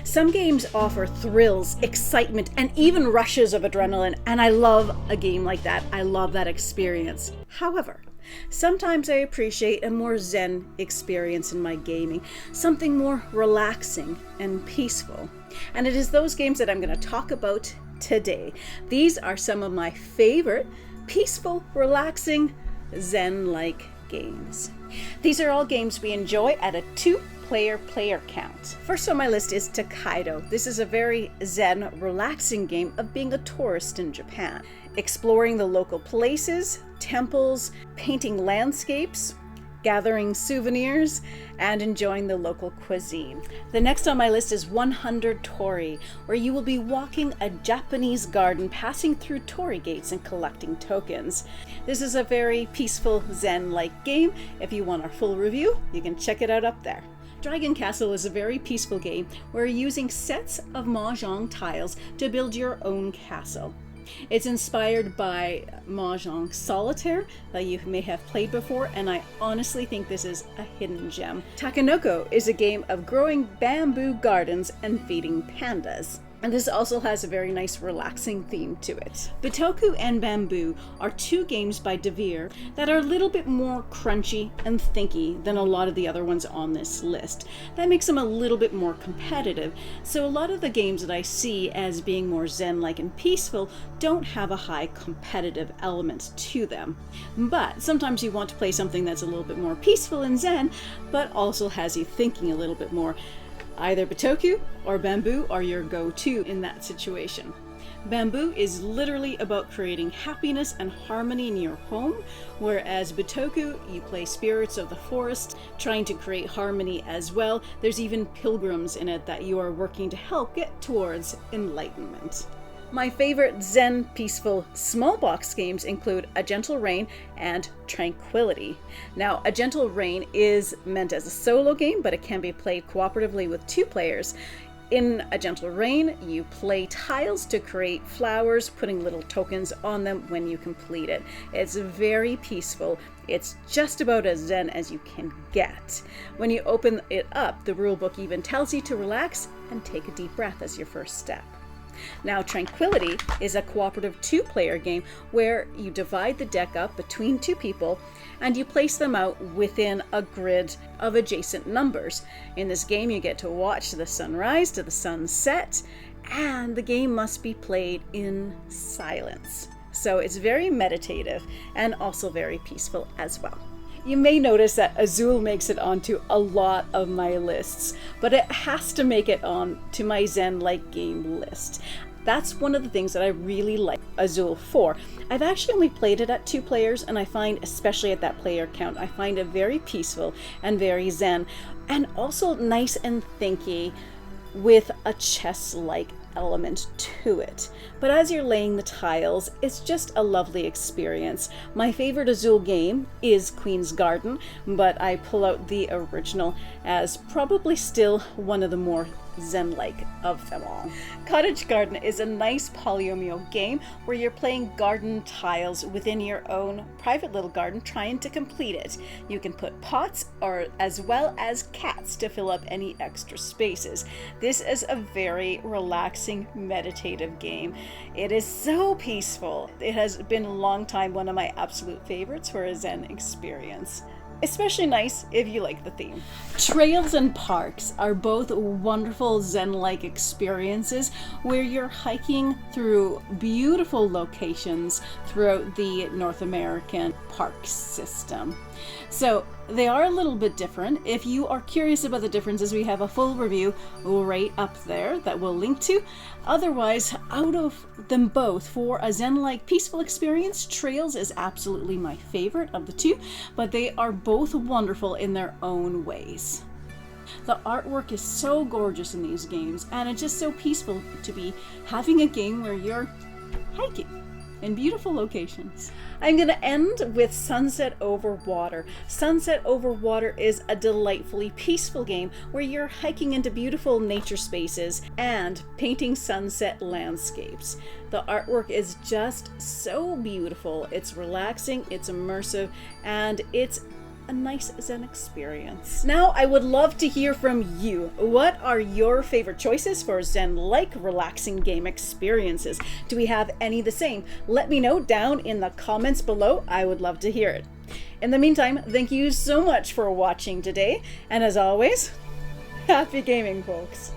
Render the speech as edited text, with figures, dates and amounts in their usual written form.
Some games offer thrills, excitement, and even rushes of adrenaline, and I love a game like that. I love that experience. However, sometimes I appreciate a more zen experience in my gaming, something more relaxing and peaceful. And it is those games that I'm going to talk about today. These are some of my favorite peaceful, relaxing, zen-like games. These are all games we enjoy at a 2-player player count. First on my list is Takaido. This is a very zen, relaxing game of being a tourist in Japan, exploring the local places, temples, painting landscapes, gathering souvenirs, and enjoying the local cuisine. The next on my list is 100 Tori, where you will be walking a Japanese garden, passing through Tori gates and collecting tokens. This is a very peaceful zen-like game. If you want our full review, you can check it out up there. Dragon Castle is a very peaceful game where you're using sets of mahjong tiles to build your own castle. It's inspired by Mahjong Solitaire that you may have played before, and I honestly think this is a hidden gem. Takenoko is a game of growing bamboo gardens and feeding pandas. And this also has a very nice relaxing theme to it. The Toku and Bamboo are 2 games by Devere that are a little bit more crunchy and thinky than a lot of the other ones on this list. That makes them a little bit more competitive. So a lot of the games that I see as being more zen-like and peaceful don't have a high competitive element to them. But sometimes you want to play something that's a little bit more peaceful and zen, but also has you thinking a little bit more. Either Bitoku or Bamboo are your go-to in that situation. Bamboo is literally about creating happiness and harmony in your home, whereas Bitoku, you play spirits of the forest, trying to create harmony as well. There's even pilgrims in it that you are working to help get towards enlightenment. My favorite zen, peaceful, small box games include A Gentle Rain and Tranquility. Now, A Gentle Rain is meant as a solo game, but it can be played cooperatively with 2 players. In A Gentle Rain, you play tiles to create flowers, putting little tokens on them when you complete it. It's very peaceful. It's just about as zen as you can get. When you open it up, the rulebook even tells you to relax and take a deep breath as your first step. Now, Tranquility is a cooperative 2-player game where you divide the deck up between 2 people and you place them out within a grid of adjacent numbers. In this game, you get to watch the sun rise to the sun set, and the game must be played in silence. So it's very meditative and also very peaceful as well. You may notice that Azul makes it onto a lot of my lists, but it has to make it on to my zen-like game list. That's one of the things that I really like Azul for. I've actually only played it at 2 players, and I find, especially at that player count, I find it very peaceful and very zen, and also nice and thinky with a chess-like element to it. But as you're laying the tiles, it's just a lovely experience. My favorite Azul game is Queen's Garden, but I pull out the original as probably still one of the more zen-like of them all. Cottage Garden is a nice polyomino game where you're playing garden tiles within your own private little garden, trying to complete it. You can put pots or as well as cats to fill up any extra spaces. This is a very relaxing, meditative game. It is so peaceful. It has been a long time one of my absolute favorites for a zen experience. Especially nice if you like the theme. Trails and parks are both wonderful zen-like experiences where you're hiking through beautiful locations throughout the North American park system. So they are a little bit different. If you are curious about the differences, we have a full review right up there that we'll link to. Otherwise, out of them both, for a zen-like peaceful experience, Trails is absolutely my favorite of the 2, but they are both wonderful in their own ways. The artwork is so gorgeous in these games, and it's just so peaceful to be having a game where you're hiking in beautiful locations. I'm going to end with Sunset Over Water. Sunset Over Water is a delightfully peaceful game where you're hiking into beautiful nature spaces and painting sunset landscapes. The artwork is just so beautiful. It's relaxing, it's immersive, and it's a nice Zen experience. Now, I would love to hear from you. What are your favorite choices for Zen-like relaxing game experiences? Do we have any the same? Let me know down in the comments below. I would love to hear it. In the meantime, thank you so much for watching today, and as always, happy gaming, folks.